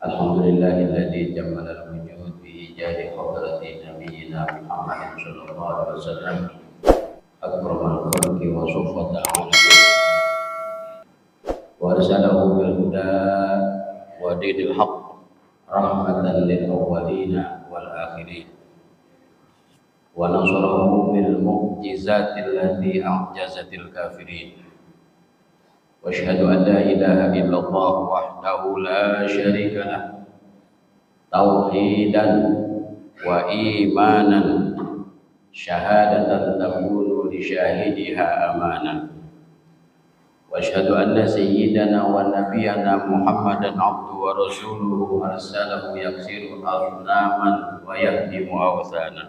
الحمد لله الذي جمل الوجود بإيجاد حضرة نبينا محمد صلى الله عليه وسلم أكرم الخلق وصفة العالمين وأرسله بالهدى ودين الحق رحمة للأولين والآخرين ونصره بالمعجزات التي أعجزت الكافرين واشهد أن لا إله إلا الله وحده لا شريك له توحيدا وإيمانا شهادة تكون لشاهدها أمانا واشهد أن سيدنا ونبينا محمدا عبده ورسوله أرسله يكسر أصناما ويهدم أوثانا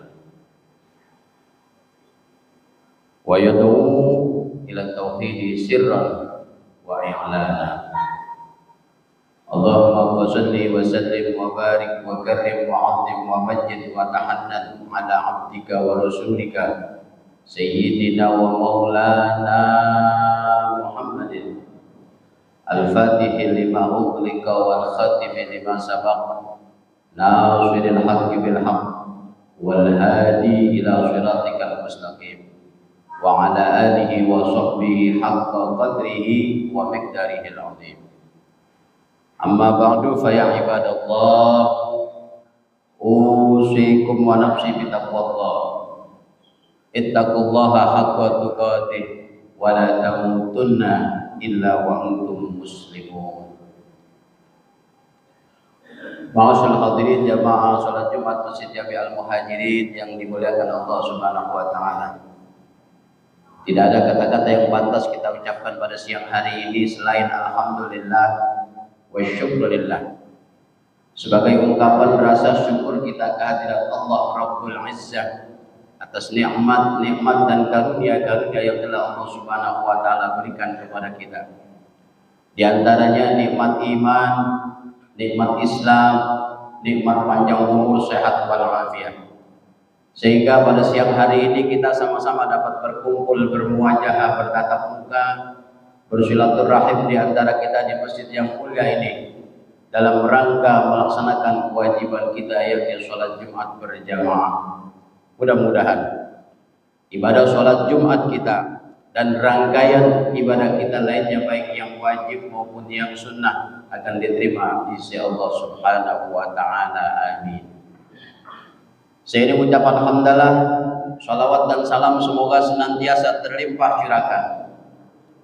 ويدعو إلى التوحيد سرا وإعلانا اللهم صل وسلم وبارك وكرم وعظم ومجد وتحنن على عبدك ورسولك سيدنا ومولانا محمد الفاتح لما أغلق والخاتم لما سبق ناصر الحق بالحق والهادي إلى صراطك المستقيم وعلى آله وصحبه حق قدره ومقداره العظيم أما بعد فيا عباد الله أوصيكم ونفسي بتقوى الله اتقوا الله حق تقاته ولا تموتن إلا وأنتم مسلمون. Ma'asyiral hadirin jamaah salat Jumat Masjid Jami Al-Muhajirin yang dimuliakan Allah Subhanahu wa taala. Tidak ada kata-kata yang pantas kita ucapkan pada siang hari ini selain alhamdulillah wa syukurillah. Sebagai ungkapan rasa syukur kita kehadirat Allah Rabbul Izzah atas nikmat dan karunia-karunia yang telah Allah Subhanahu wa taala berikan kepada kita. Di antaranya nikmat iman, nikmat Islam, nikmat panjang umur, sehat walafiat. Sehingga pada siang hari ini kita sama-sama dapat berkumpul, bermuajahah, bertatap muka, bersilaturahim di antara kita di masjid yang mulia ini dalam rangka melaksanakan kewajiban kita yaitu sholat Jumat berjamaah. Mudah-mudahan ibadah sholat Jumat kita dan rangkaian ibadah kita lainnya baik yang wajib maupun yang sunnah akan diterima di sisi Allah Subhanahu wa taala. Amin. Saya ini ucapan hamdalah, salawat dan salam semoga senantiasa terlimpah curahkan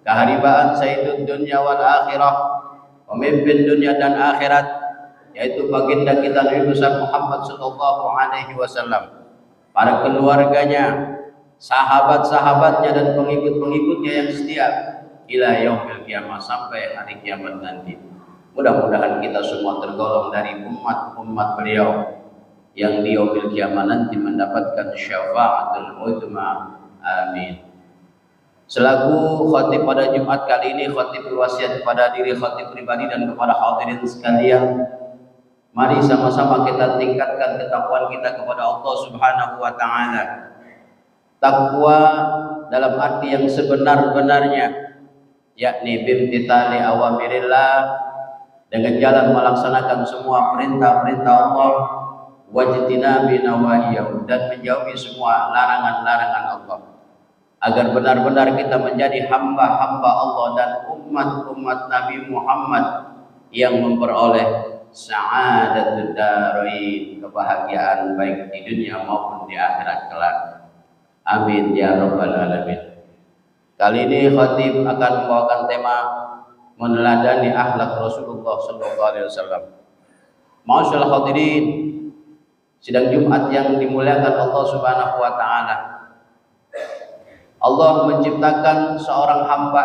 keharibaan Sayyidud Dunya wal Akhirah, pemimpin dunia dan akhirat, yaitu baginda kita Nabi besar Muhammad sallallahu alaihi wasallam, para keluarganya, sahabat-sahabatnya dan pengikut-pengikutnya yang setia ila yaumil qiyamah, sampai hari kiamat nanti. Mudah-mudahan kita semua tergolong dari umat beliau yang di yaumil qiyamah nanti mendapatkan syafaatul uzma. Amin. Selaku khatib pada Jumat kali ini, khatib berwasiat kepada diri khatib pribadi dan kepada hadirin sekalian, mari sama-sama kita tingkatkan ketakwaan kita kepada Allah Subhanahu wa taala. Takwa dalam arti yang sebenar-benarnya, yakni bimtithali awamirillah, dengan jalan melaksanakan semua perintah-perintah Allah, wajtinabi nawahiyahu, dan menjauhi semua larangan-larangan Allah, agar benar-benar kita menjadi hamba-hamba Allah dan umat-umat Nabi Muhammad yang memperoleh sa'adatud darain, kebahagiaan baik di dunia maupun di akhirat kelak. Amin ya rabbal alamin. Kali ini khatib akan membawakan tema meneladani akhlak Rasulullah sallallahu alaihi wasallam. Ma'asyiral hadirin, sidang Jumat yang dimuliakan Allah Subhanahu wa taala. Allah menciptakan seorang hamba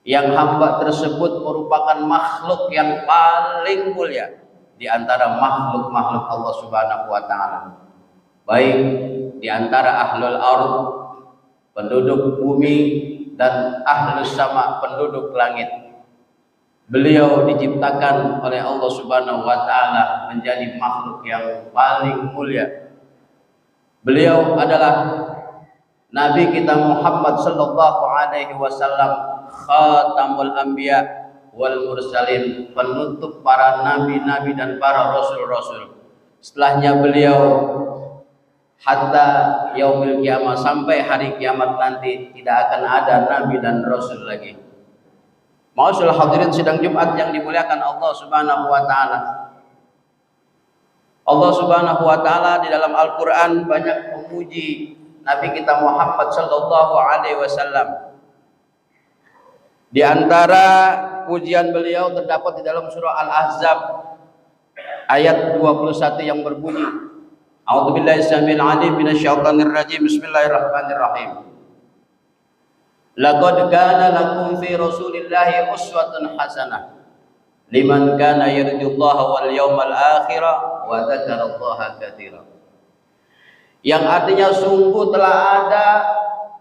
yang hamba tersebut merupakan makhluk yang paling mulia di antara makhluk-makhluk Allah Subhanahu wa taala. Baik di antara ahlul ardh, penduduk bumi, dan ahlus sama, penduduk langit. Beliau diciptakan oleh Allah Subhanahu wa taala menjadi makhluk yang paling mulia. Beliau adalah Nabi kita Muhammad sallallahu alaihi wasallam, khatamul anbiya wal mursalin, penutup para nabi-nabi dan para rasul-rasul. Setelahnya beliau hatta yaumil kiamah, sampai hari kiamat nanti tidak akan ada nabi dan rasul lagi. Ma'asyiral hadirin sidang Jumat yang dimuliakan Allah Subhanahu wa taala. Allah Subhanahu wa taala di dalam Al-Qur'an banyak memuji Nabi kita Muhammad sallallahu alaihi wasallam. Di antara pujian beliau terdapat di dalam surah Al-Ahzab ayat 21 yang berbunyi, A'udzubillahi samil alim minasyaitonir rajim. Bismillahirrahmanirrahim. Laqad kana lakum fi Rasulillahi uswatun hasanah liman kana yarjullaha wal yawmal akhir wa dzakarallaha katsiran. Yang artinya sungguh telah ada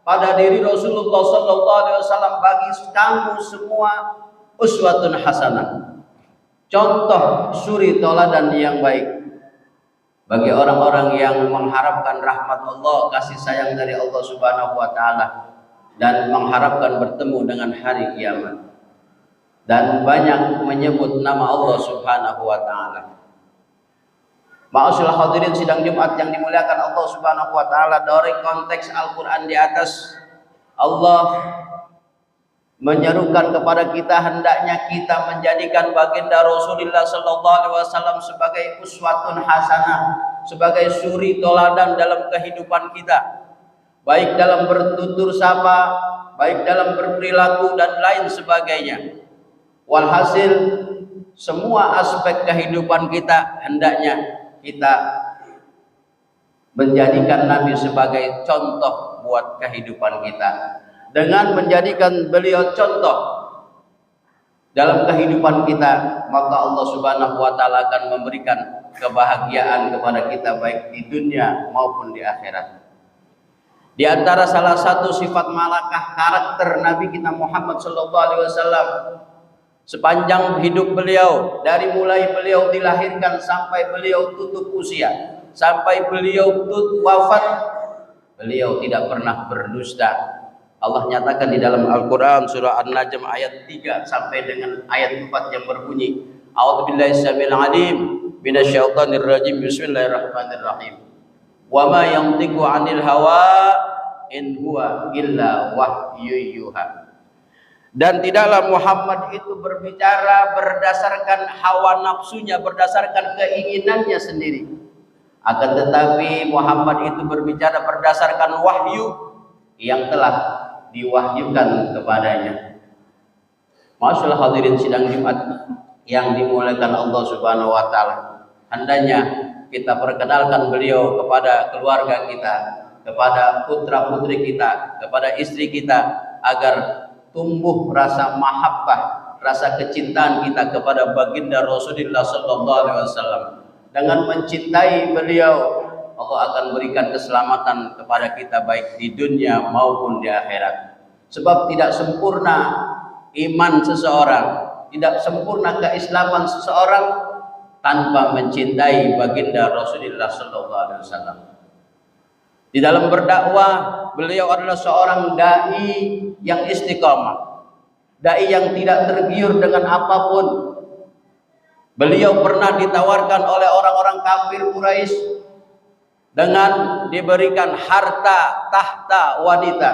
pada diri Rasulullah sallallahu alaihi wasallam bagi kamu semua uswatun hasanah, contoh suri teladan yang baik bagi orang-orang yang mengharapkan rahmat Allah, kasih sayang dari Allah Subhanahu wa taala, dan mengharapkan bertemu dengan hari kiamat, dan banyak menyebut nama Allah Subhanahu wa taala. Ma'asyiral hadirin sidang Jumat yang dimuliakan Allah Subhanahu wa taala, dari konteks Al-Qur'an di atas, Allah menyerukan kepada kita hendaknya kita menjadikan baginda Rasulullah sallallahu alaihi wasallam sebagai uswatun hasanah, sebagai suri teladan dalam kehidupan kita, baik dalam bertutur sapa, baik dalam berperilaku dan lain sebagainya. Walhasil semua aspek kehidupan kita hendaknya kita menjadikan Nabi sebagai contoh buat kehidupan kita. Dengan menjadikan beliau contoh dalam kehidupan kita, maka Allah Subhanahu wa taala akan memberikan kebahagiaan kepada kita baik di dunia maupun di akhirat. Di antara salah satu sifat malakah karakter Nabi kita Muhammad sallallahu alaihi wasallam sepanjang hidup beliau, dari mulai beliau dilahirkan sampai beliau tutup usia, sampai beliau wafat, beliau tidak pernah berdusta. Allah nyatakan di dalam Al-Quran surah An-Najm ayat 3 sampai dengan ayat 4 yang berbunyi, A'udzubillahi samil alim minasyaitonir rajim. Bismillahirrahmanirrahim. Wa ma yantiqu 'anil hawa in huwa illa wahyu yuha. Dan tidaklah Muhammad itu berbicara berdasarkan hawa nafsunya, berdasarkan keinginannya sendiri. Akan tetapi Muhammad itu berbicara berdasarkan wahyu yang telah diwahyukan kepadanya. Ma'asyiral hadirin sidang Jumat yang dimuliakan Allah Subhanahu wa taala, hendaknya kita perkenalkan beliau kepada keluarga kita, kepada putra-putri kita, kepada istri kita, agar tumbuh rasa mahabbah, rasa kecintaan kita kepada baginda Rasulullah sallallahu alaihi wasallam. Dengan mencintai beliau, Allah akan berikan keselamatan kepada kita baik di dunia maupun di akhirat. Sebab tidak sempurna iman seseorang, tidak sempurna keislaman seseorang tanpa mencintai baginda Rasulullah sallallahu alaihi wasallam. Di dalam berdakwah, beliau adalah seorang dai yang istiqamah, dai yang tidak tergiur dengan apapun. Beliau pernah ditawarkan oleh orang-orang kafir Quraisy dengan diberikan harta, tahta, wanita,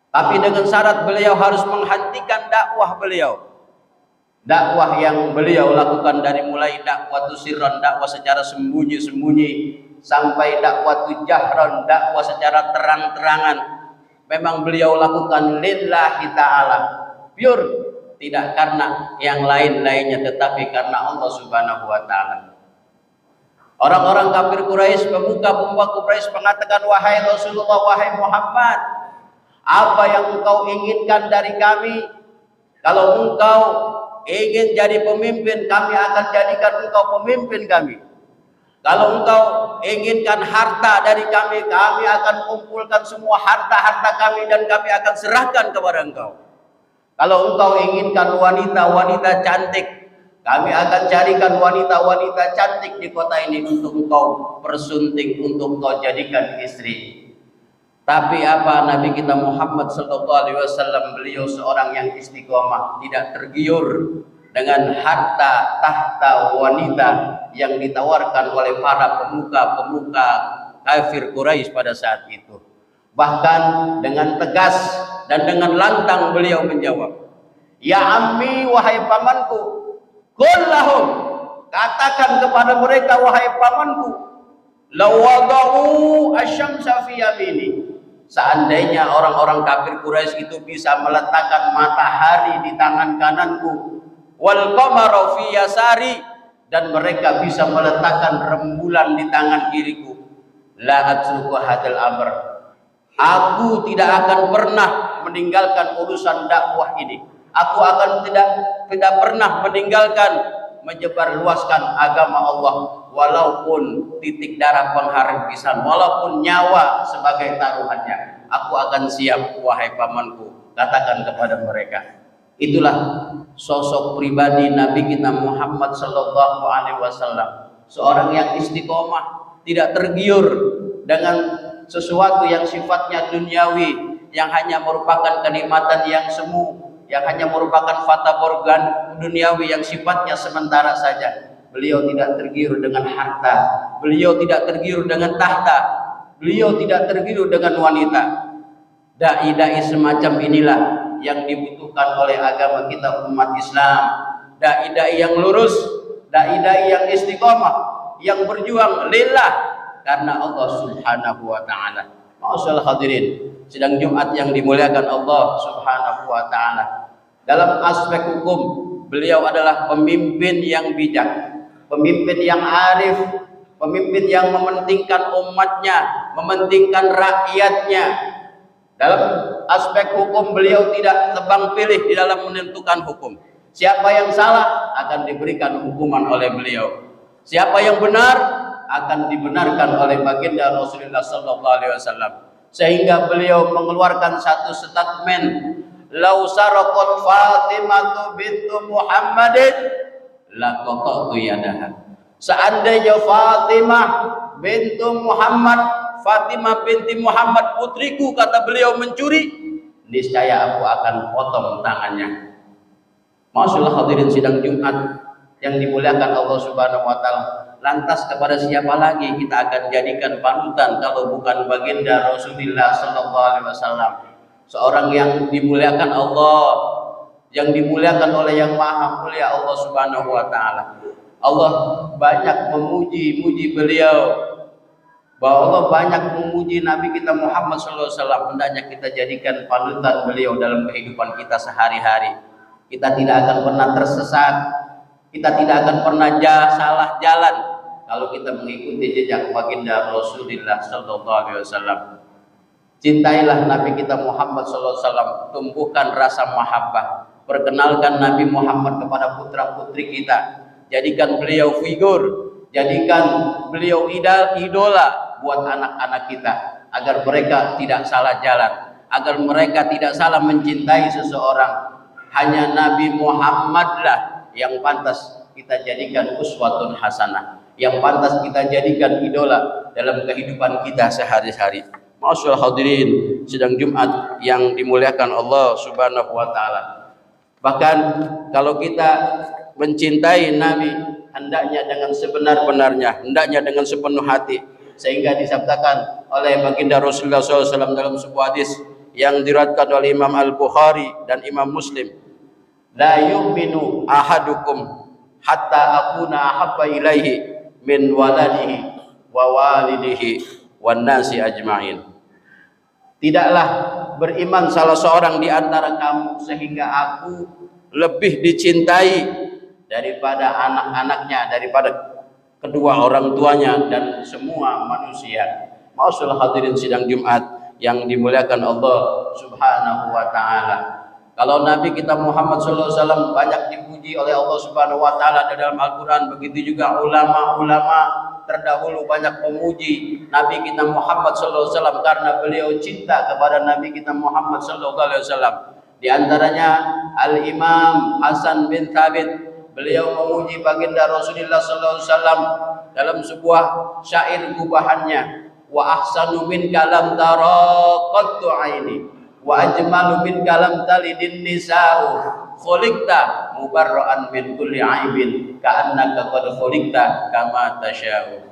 tapi dengan syarat beliau harus menghentikan dakwah beliau, dakwah yang beliau lakukan dari mulai dakwah sirran, dakwah secara sembunyi-sembunyi, sampai dakwah jahran, dakwah secara terang-terangan. Memang beliau lakukan lillahi ta'ala, pure, tidak karena yang lain-lainnya, tetapi karena Allah Subhanahu wa ta'ala. Orang-orang kafir Quraisy, pemuka-pemuka Quraisy mengatakan, wahai Rasulullah, wahai Muhammad, apa yang engkau inginkan dari kami? Kalau engkau ingin jadi pemimpin, kami akan jadikan engkau pemimpin kami. Kalau engkau inginkan harta dari kami, kami akan kumpulkan semua harta-harta kami dan kami akan serahkan kepada engkau. Kalau engkau inginkan wanita-wanita cantik, kami akan carikan wanita-wanita cantik di kota ini untuk engkau persunting, untuk engkau jadikan istri. Tapi apa Nabi kita Muhammad sallallahu alaihi wasallam, beliau seorang yang istiqomah, tidak tergiur dengan harta tahta wanita yang ditawarkan oleh para pemuka-pemuka kafir Quraisy pada saat itu. Bahkan dengan tegas dan dengan lantang beliau menjawab, "Ya ammi, wahai pamanku, qul lahum, katakan kepada mereka wahai pamanku, law wada'u asy-syamsa fi yamini." Seandainya orang-orang kafir Quraisy itu bisa meletakkan matahari di tangan kananku, wal qamara fi yasari, dan mereka bisa meletakkan rembulan di tangan kiriku, la atruku hadal amr, aku tidak akan pernah meninggalkan urusan dakwah ini. Aku akan tidak pernah meninggalkan menyebarluaskan agama Allah, walaupun titik darah penghabisan, walaupun nyawa sebagai taruhannya. Aku akan siap, wahai pamanku, katakan kepada mereka. Itulah sosok pribadi Nabi kita Muhammad sallallahu alaihi wasallam, seorang yang istiqomah, tidak tergiur dengan sesuatu yang sifatnya duniawi, yang hanya merupakan kenikmatan yang semu, yang hanya merupakan fata morgan duniawi yang sifatnya sementara saja. Beliau tidak tergiur dengan harta, beliau tidak tergiur dengan tahta, beliau tidak tergiur dengan wanita. Dai-dai semacam inilah yang dibutuhkan oleh agama kita umat Islam. Dai-dai yang lurus, dai-dai yang istiqomah, yang berjuang lillah karena Allah Subhanahu wa taala. Ma'asyiral hadirin, sidang Jumat yang dimuliakan Allah Subhanahu wa taala. Dalam aspek hukum, beliau adalah pemimpin yang bijak, pemimpin yang arif, pemimpin yang mementingkan umatnya, mementingkan rakyatnya. Dalam aspek hukum, beliau tidak tebang pilih di dalam menentukan hukum. Siapa yang salah akan diberikan hukuman oleh beliau. Siapa yang benar akan dibenarkan oleh baginda Rasulullah sallallahu alaihi wasallam. Sehingga beliau mengeluarkan satu statement, "Lau saraqat Fatimah bintu Muhammadin la qata'tu yadaha." Seandainya Fatimah bintu Muhammad, Fatimah binti Muhammad putriku, kata beliau, mencuri, niscaya aku akan potong tangannya. Masyaallah hadirin sidang Jumat yang dimuliakan Allah Subhanahu wa taala. Lantas kepada siapa lagi kita akan jadikan panutan kalau bukan baginda Rasulullah sallallahu alaihi wasallam, seorang yang dimuliakan Allah, yang dimuliakan oleh yang maha mulia Allah Subhanahu wa taala. Allah banyak memuji beliau, bahwa Allah banyak memuji Nabi kita Muhammad sallallahu alaihi wasallam. Hendaknya kita jadikan panutan beliau dalam kehidupan kita sehari-hari. Kita tidak akan pernah tersesat, kita tidak akan pernah salah jalan kalau kita mengikuti jejak baginda Rasulullah sallallahu alaihi wasallam. Cintailah Nabi kita Muhammad sallallahu alaihi wasallam, tumbuhkan rasa mahabbah, perkenalkan Nabi Muhammad kepada putra-putri kita, jadikan beliau figur, jadikan beliau idola buat anak-anak kita, agar mereka tidak salah jalan, agar mereka tidak salah mencintai seseorang. Hanya Nabi Muhammadlah yang pantas kita jadikan uswatun hasanah, yang pantas kita jadikan idola dalam kehidupan kita sehari-hari. Masyaallah hadirin sidang Jumat yang dimuliakan Allah Subhanahu wa taala. Bahkan kalau kita mencintai Nabi, hendaknya dengan sebenar-benarnya, hendaknya dengan sepenuh hati, sehingga disabdakan oleh baginda Rasulullah SAW dalam sebuah hadis yang diriwayatkan oleh Imam Al-Bukhari dan Imam Muslim, la yu'minu ahadukum hatta akuna ahabba ilaihi min waladihi wa walidihi wan nasi ajma'in. Tidaklah beriman salah seorang di antara kamu sehingga aku lebih dicintai daripada anak-anaknya, daripada kedua orang tuanya dan semua manusia. Masyaallah hadirin sidang Jumat yang dimuliakan Allah Subhanahu wa taala. Kalau Nabi kita Muhammad sallallahu alaihi wasallam banyak dipuji oleh Allah Subhanahu wa taala dalam Al-Qur'an, begitu juga ulama-ulama terdahulu banyak memuji Nabi kita Muhammad sallallahu alaihi wasallam karena beliau cinta kepada Nabi kita Muhammad sallallahu alaihi wasallam. Di antaranya Al-Imam Hasan bin Thabit, beliau memuji baginda Rasulullah sallallahu alaihi wasallam dalam sebuah syair gubahannya. wa ahsanu minka lam tara qattu aini wa ajmalu minka lam talidin nisa'u khuliqta mubarra'an min kulli aibin ka'annaka qad khuliqta kama tasya'u.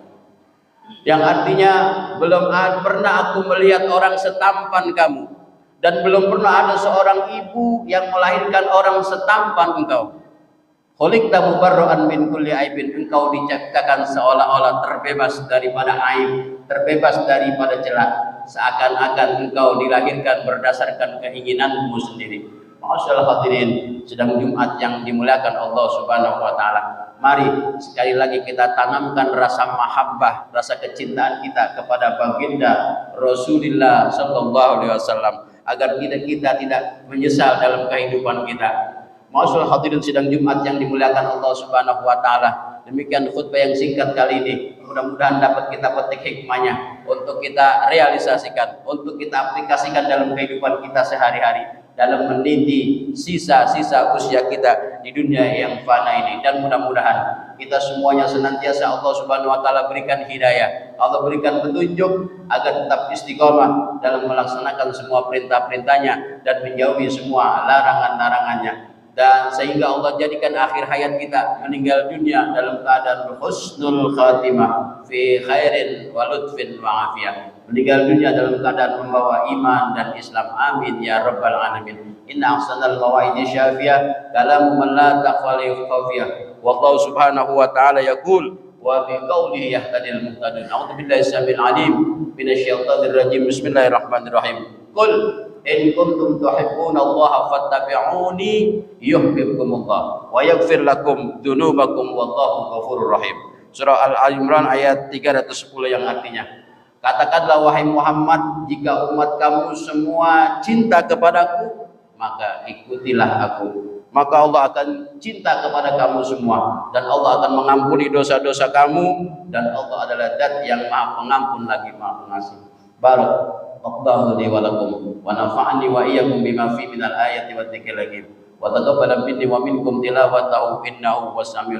Yang artinya belum pernah aku melihat orang setampan kamu, dan belum pernah ada seorang ibu yang melahirkan orang setampan engkau. Khuliqta mubarra'an min kulli aibin, engkau diciptakan seolah-olah terbebas daripada aib, terbebas daripada celah, seakan-akan engkau dilahirkan berdasarkan keinginanmu sendiri. Masyaallah hadirin sedang Jumat yang dimuliakan Allah Subhanahu wa taala. Mari sekali lagi kita tanamkan rasa mahabbah, rasa kecintaan kita kepada baginda Rasulullah sallallahu alaihi wasallam agar kita tidak menyesal dalam kehidupan kita. Masyaallah hadirin sidang Jumat yang dimuliakan Allah Subhanahu wa taala. Demikian khutbah yang singkat kali ini. Mudah-mudahan dapat kita petik hikmahnya untuk kita realisasikan, untuk kita aplikasikan dalam kehidupan kita sehari-hari, dalam meniti sisa-sisa usia kita di dunia yang fana ini. Dan mudah-mudahan kita semuanya senantiasa Allah Subhanahu wa taala berikan hidayah, Allah berikan petunjuk agar tetap istiqomah dalam melaksanakan semua perintah-perintahnya dan menjauhi semua larangan-larangannya, dan sehingga Allah jadikan akhir hayat kita meninggal dunia dalam keadaan husnul khatimah fi khairin wa lutfin wa afiyah, meninggal dunia dalam keadaan membawa iman dan Islam. Amin ya rabbal alamin. Inna ahsanal qawaidi syafiyah kalamu man la taqwa khafiyah. Wallahu subhanahu wa ta'ala yaqul wa bi qawlihi yahtadil muhtadun. A'udzu billahi samil alim minasyaitonir rajim. Bismillahirrahmanirrahim. Qul in kuntum tuhibbuna Allah fattabi'uni yuhibbukumullah wa yaghfir lakum dzunubakum wallahu ghafurur rahim. Surah Al-Imran ayat 310 yang artinya, katakanlah wahai Muhammad, jika umat kamu semua cinta kepadaku, maka ikutilah aku, maka Allah akan cinta kepada kamu semua, dan Allah akan mengampuni dosa-dosa kamu, dan Allah adalah Zat yang Maha Pengampun lagi Maha Pengasih. Barakallahu li wa lakum wa nafa'ani wa iyyakum bima fi minal ayati wa dzikril hakim wa taqabbal minni wa minkum tilawatahu innahu was samiul